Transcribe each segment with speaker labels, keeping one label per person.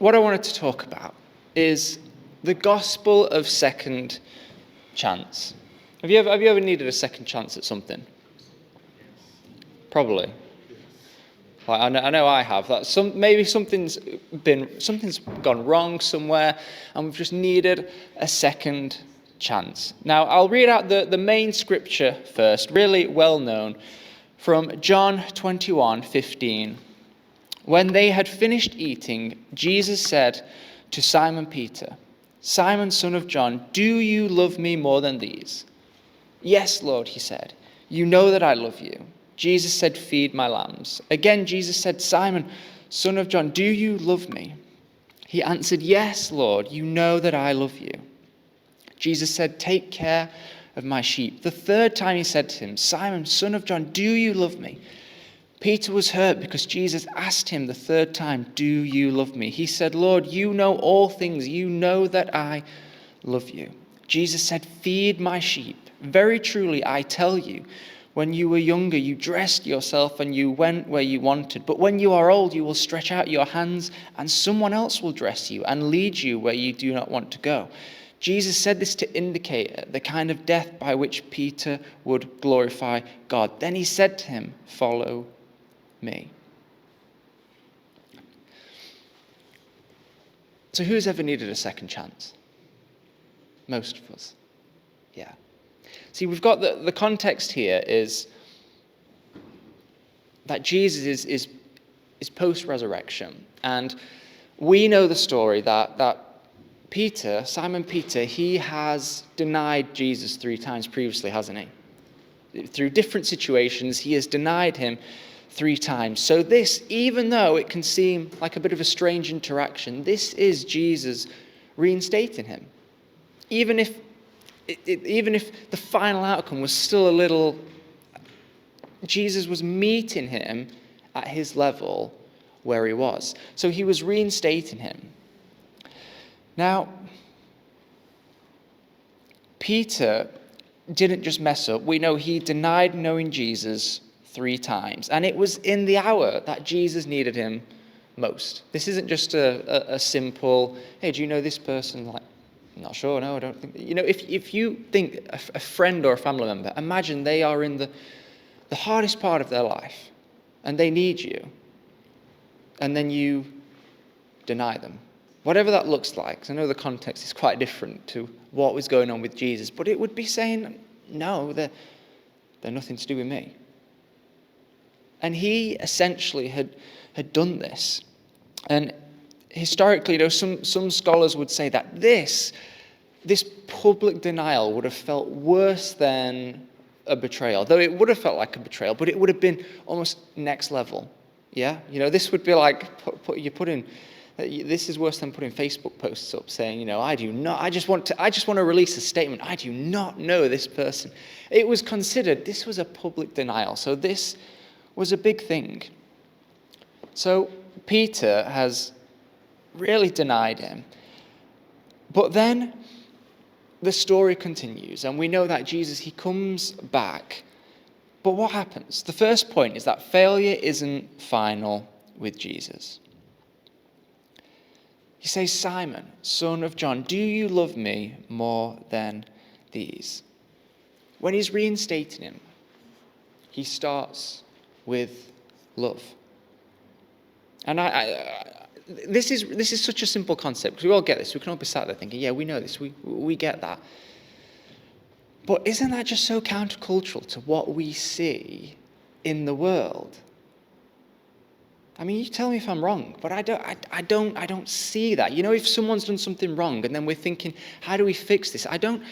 Speaker 1: what I wanted to talk about is the gospel of second chance. Have you ever needed a second chance at something? Probably. Like, I know I have. That maybe something's gone wrong somewhere, and we've just needed a second chance. Now, I'll read out the main scripture first, really well known, from John 21:15. When they had finished eating, Jesus said to Simon Peter, "Simon, son of John, do you love me more than these?" "Yes, Lord," he said. "You know that I love you." Jesus said, "Feed my lambs." Again, Jesus said, "Simon, son of John, do you love me?" He answered, "Yes, Lord, you know that I love you." Jesus said, "Take care of my sheep." The third time he said to him, "Simon, son of John, do you love me?" Peter was hurt because Jesus asked him the third time, "Do you love me?" He said, "Lord, you know all things. You know that I love you." Jesus said, "Feed my sheep. Very truly, I tell you, when you were younger, you dressed yourself and you went where you wanted. But when you are old, you will stretch out your hands and someone else will dress you and lead you where you do not want to go." Jesus said this to indicate the kind of death by which Peter would glorify God. Then he said to him, "Follow me." So who's ever needed a second chance? Most of us. Yeah. See, we've got the context here is that Jesus is post-resurrection. And we know the story that Peter, Simon Peter, he has denied Jesus 3 times previously, hasn't he? Through different situations, he has denied him 3 times. So this, even though it can seem like a bit of a strange interaction, this is Jesus reinstating him. Even if the final outcome was still a little, Jesus was meeting him at his level where he was. So he was reinstating him. Now, Peter didn't just mess up. We know he denied knowing Jesus 3 times. And it was in the hour that Jesus needed him most. This isn't just a simple, "Hey, do you know this person?" Like, "I'm not sure, no, I don't think." You know, if you think a friend or a family member, imagine they are in the hardest part of their life and they need you. And then you deny them. Whatever that looks like. 'Cause I know the context is quite different to what was going on with Jesus. But it would be saying, no, they're nothing to do with me. And he essentially had done this. And historically, some scholars would say that this public denial would have felt worse than a betrayal. Though it would have felt like a betrayal, but it would have been almost next level. Yeah? You know, this would be like this is worse than putting Facebook posts up saying, I just want to release a statement. I do not know this person. It was considered, this was a public denial. So this was a big thing. So Peter has really denied him. But then the story continues, and we know that Jesus, he comes back. But what happens? The first point is that failure isn't final with Jesus. He says, "Simon, son of John, do you love me more than these?" When he's reinstating him, he starts with love. And this is such a simple concept, because we all get this. We can all be sat there thinking, yeah, we know this. We get that. But isn't that just so countercultural to what we see in the world? I mean, you tell me if I'm wrong, but I don't see that. If someone's done something wrong and then we're thinking, how do we fix this? I don't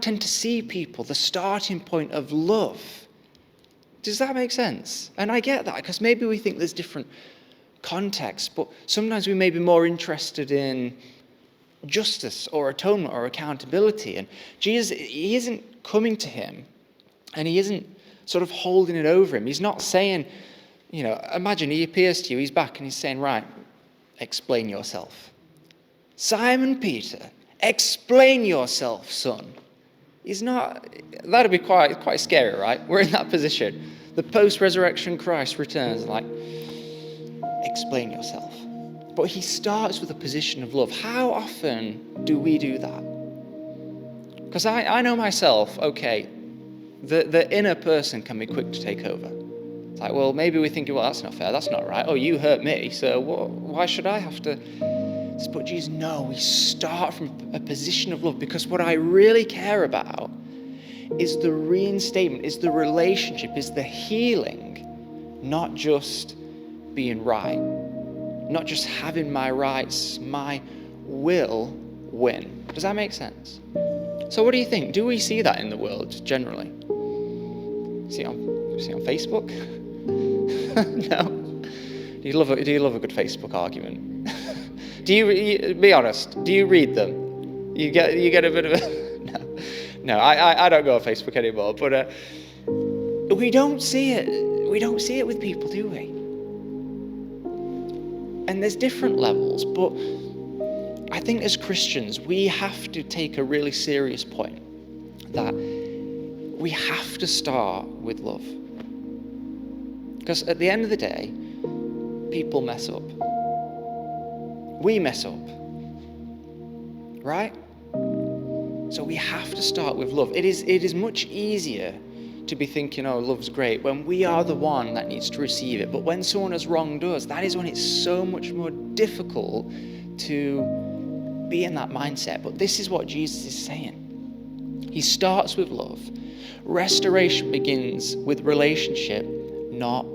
Speaker 1: tend to see people the starting point of love. Does that make sense? And I get that, because maybe we think there's different contexts, but sometimes we may be more interested in justice or atonement or accountability. And Jesus, he isn't coming to him and he isn't sort of holding it over him. He's not saying, imagine he appears to you, he's back and he's saying, right, explain yourself. Simon Peter, explain yourself, son. He's not, that'd be quite scary, right? We're in that position. The post-resurrection Christ returns like, explain yourself. But he starts with a position of love. How often do we do that? Because I know myself, okay, the inner person can be quick to take over. It's like, well, maybe we're thinking, well, that's not fair, that's not right. Oh, you hurt me, so why should I have to? But Jesus, no, we start from a position of love, because what I really care about is the reinstatement, is the relationship, is the healing, not just being right, not just having my rights, my will win. Does that make sense? So what do you think? Do we see that in the world generally? See on Facebook? No. Do you love a good Facebook argument? Do you be honest? Do you read them? You get a bit of a no. I don't go on Facebook anymore. But we don't see it. We don't see it with people, do we? And there's different levels, but I think as Christians we have to take a really serious point that we have to start with love. Because at the end of the day, people mess up. We mess up. Right? So we have to start with love. It is much easier to be thinking, oh, love's great, when we are the one that needs to receive it. But when someone has wronged us, that is when it's so much more difficult to be in that mindset. But this is what Jesus is saying. He starts with love. Restoration begins with relationship, not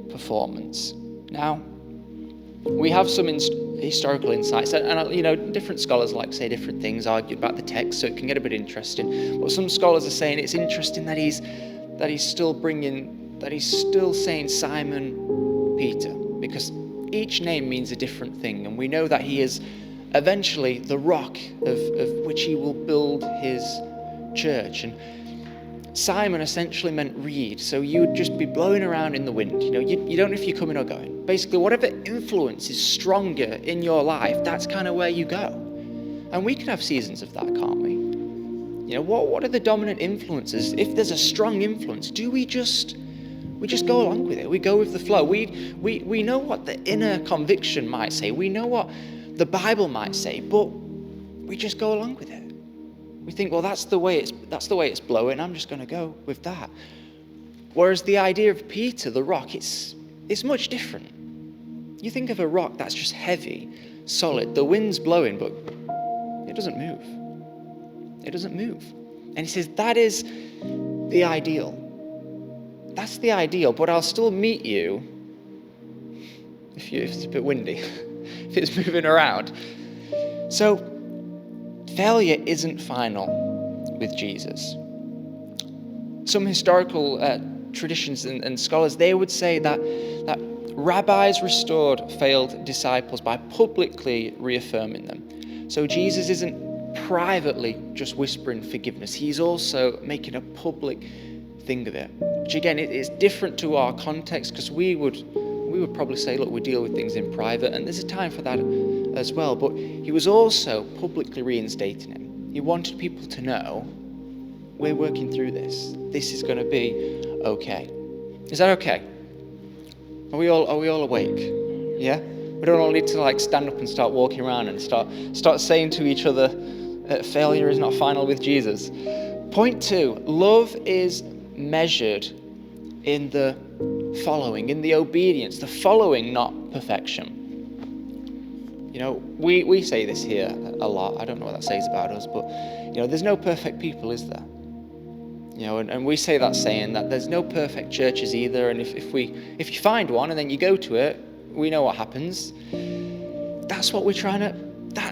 Speaker 1: performance. Now, we have some historical insights, and different scholars like to say different things, argue about the text, so it can get a bit interesting. But some scholars are saying it's interesting that he's still saying Simon Peter, because each name means a different thing, and we know that he is eventually the rock of which he will build his church. And Simon essentially meant reed, so you would just be blowing around in the wind. You don't know if you're coming or going. Basically, whatever influence is stronger in your life, that's kind of where you go. And we can have seasons of that, can't we? What are the dominant influences? If there's a strong influence, do we just go along with it? We go with the flow. We know what the inner conviction might say. We know what the Bible might say, but we just go along with it. We think, well, that's the way it's blowing. I'm just going to go with that. Whereas the idea of Peter, the rock, it's much different. You think of a rock that's just heavy, solid. The wind's blowing, but it doesn't move. It doesn't move. And he says that is the ideal. That's the ideal. But I'll still meet you if it's a bit windy, if it's moving around. So failure isn't final with Jesus. Some historical traditions and scholars, they would say that rabbis restored failed disciples by publicly reaffirming them. So Jesus isn't privately just whispering forgiveness. He's also making a public thing of it. Which again, it's different to our context, because we would probably say, look, we deal with things in private, and there's a time for that as well. But he was also publicly reinstating him. He wanted people to know, we're working through this. This is going to be okay. Is that okay? Are we all awake? Yeah? We don't all need to stand up and start walking around and start saying to each other, failure is not final with Jesus. Point 2, love is measured in the following, in the obedience, the following, not perfection. We say this here a lot. I don't know what that says about us, but there's no perfect people, is there? And we say that saying that there's no perfect churches either. And if you find one and then you go to it, we know what happens. That's what we're trying to.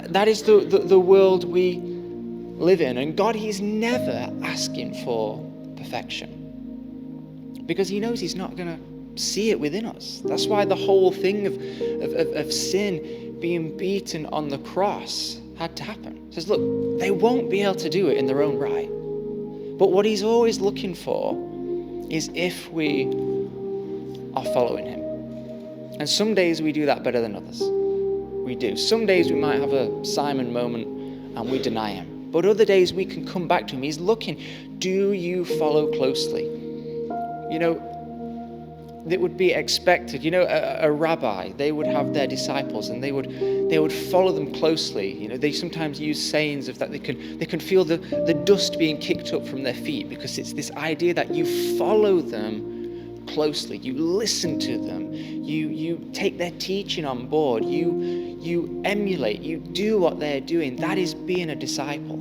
Speaker 1: That is the world we live in. And God, He's never asking for perfection, because He knows He's not going to see it within us. That's why the whole thing of sin being beaten on the cross had to happen. He says, look, they won't be able to do it in their own right. But what He's always looking for is if we are following Him. And some days we do that better than others. We do. Some days we might have a Simon moment and we deny Him. But other days we can come back to Him. He's looking. Do you follow closely? that would be expected. A rabbi, they would have their disciples and they would follow them closely. They sometimes use sayings of that they can feel the dust being kicked up from their feet, because it's this idea that you follow them closely, you listen to them, you take their teaching on board, you emulate, you do what they're doing. That is being a disciple.